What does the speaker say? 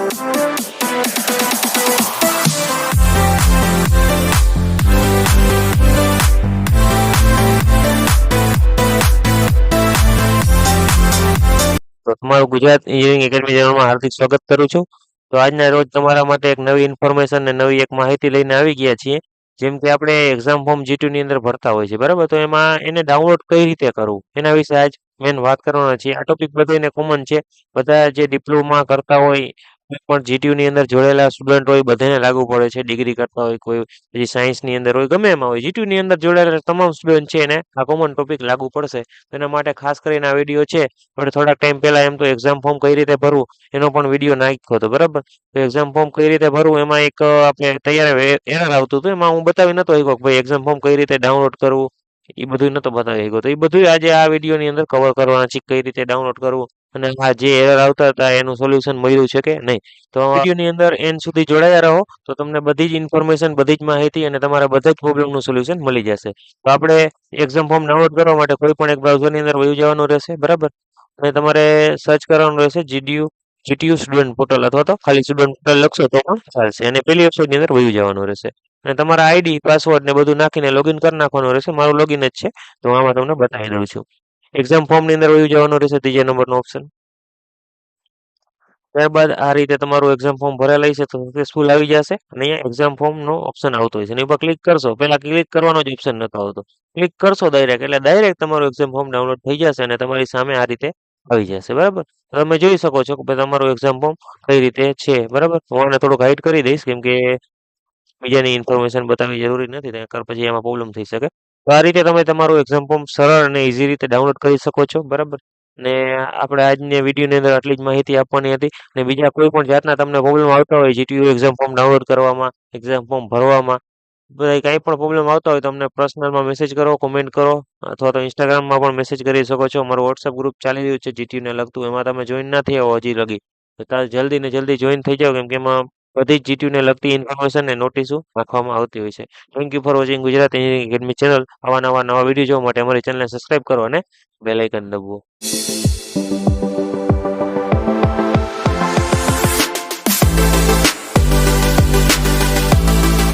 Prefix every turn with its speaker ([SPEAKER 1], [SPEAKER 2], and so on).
[SPEAKER 1] તો તમારું Gujarat engineering academy ચેનલમાં હાર્દિક સ્વાગત કરું છું. તો આજના રોજ તમારા માટે એક નવી ઇન્ફોર્મેશન ને નવી એક માહિતી લઈને આવી ગયા છીએ. જેમ કે આપણે એક્ઝામ ફોર્મ G2 ની અંદર ભરતા હોય છે, બરાબર? તો એમાં એને ડાઉનલોડ કઈ રીતે કરવું એના વિશે આજ મેન વાત કરવાના છીએ. આ ટોપિક બધાને કોમન છે. બધા જે ડિપ્લોમા કરતા હોય, કોઈ પણ G2 ની અંદર જોડેલા સ્ટુડન્ટ હોય, બધાને લાગુ પડે છે. ડિગ્રી કરતા હોય, કોઈ પછી સાયન્સની અંદર હોય, ગમે એમાં હોય, G2 ની અંદર જોડાયેલા તમામ સ્ટુડન્ટ છે એને આ કોમન ટોપિક લાગુ પડશે. એના માટે ખાસ કરીને આ વિડીયો છે. આપણે થોડાક ટાઈમ પહેલા એમ તો એક્ઝામ ફોર્મ કઈ રીતે ભરવું એનો પણ વિડીયો નાખ્યો હતો, બરાબર? તો એક્ઝામ ફોર્મ કઈ રીતે ભરવું એમાં એક આપણે તૈયાર એરર આવતું હતું. એમાં હું બતાવી નતો શક્યો કે ભાઈ એક્ઝામ ફોર્મ કઈ રીતે ડાઉનલોડ કરવું, એ બધું નતો બતાવી શક્યો. તો એ બધું આજે આ વિડીયોની અંદર કવર કરવાના છે, કઈ રીતે ડાઉનલોડ કરવું અને આ જે એરર આવતા હતા એનું સોલ્યુશન મળ્યું છે કે નહીં. તો આ વિડીયોની અંદર એન્ડ સુધી જોડાયા રહો તો તમને બધી જ ઇન્ફોર્મેશન, બધી જ માહિતી અને તમારા બધા જ પ્રોબ્લેમનું સોલ્યુશન મળી જશે. તો આપણે એક્ઝામ ફોર્મ ડાઉનલોડ કરવા માટે કોઈ પણ એક બ્રાઉઝરની અંદર વયું જવાનું રહેશે, બરાબર? અને તમારે સર્ચ કરવાનું રહેશે જીટીયુ સ્ટુડન્ટ પોર્ટલ અથવા તો ખાલી સ્ટુડન્ટ પોર્ટલ લખશો તો પણ ચાલશે. અને પહેલી વેબસાઇટની અંદર વયું જવાનું રહેશે અને તમારા આઈડી, પાસવર્ડ ને બધું નાખીને લોગિન કરી નાખવાનું રહેશે. મારું લોગિન જ છે, તો આમાં તમને બતાવી દઉં છું. એક્ઝામ ફોર્મની અંદર વયું જવાનું રહેશે, ત્રીજા નંબરનો ઓપ્શન. ત્યારબાદ આ રીતે તમારું એક્ઝામ ફોર્મ ભરેલા હશે તો સક્સેસફુલ આવી જશે અને અહીંયા એક્ઝામ ફોર્મનો ઓપ્શન આવતો હોય છે. એની ઉપર ક્લિક કરશો, પહેલા ક્લિક કરવાનો જ ઓપ્શન નતો આવતો. ક્લિક કરશો ડાયરેક્ટ એટલે ડાયરેક્ટ તમારું એક્ઝામ ફોર્મ ડાઉનલોડ થઈ જશે અને તમારી સામે આ રીતે આવી જશે, બરાબર? તમે જોઈ શકો છો કે ભાઈ તમારું એક્ઝામ ફોર્મ કઈ રીતે છે, બરાબર? હું આને થોડુંક હાઈડ કરી દઈશ કેમ કે બીજાની ઇન્ફોર્મેશન બતાવવી જરૂરી નથી, ત્યાં પછી એમાં પ્રોબ્લેમ થઈ શકે. તો આ રીતે તમે તમારું એક્ઝામ ફોર્મ સરળ અને ઈઝી રીતે ડાઉનલોડ કરી શકો છો, બરાબર? ને આપણે આજની વિડીયોની અંદર આટલી જ માહિતી આપવાની હતી. ને બીજા કોઈ પણ જાતના તમને પ્રોબ્લેમ આવતા હોય જીટીયુ એક્ઝામ ફોર્મ ડાઉનલોડ કરવામાં, એક્ઝામ ફોર્મ ભરવામાં, બધા કાંઈ પણ પ્રોબ્લેમ આવતા હોય તો અમને પર્સનલમાં મેસેજ કરો, કોમેન્ટ કરો અથવા તો ઇન્સ્ટાગ્રામમાં પણ મેસેજ કરી શકો છો. અમારું વોટ્સએપ ગ્રુપ ચાલી રહ્યું છે જીટીયુને લગતું, એમાં તમે જોઈન ના થયા હો હજી લગી તો જલ્દી ને જલ્દી જોઈન થઈ જાઓ કેમ કે એમાં બધી જ જીટીયુને લગતી ઇન્ફોર્મેશન ને નોટિસો નાખવામાં આવતી હોય છે. Thank you for watching Gujarat academy channel. આવા નવા વિડીયો જોવા માટે અમારી ચેનલને સબસ્ક્રાઇબ કરો અને બેલ આઇકન દબાવો.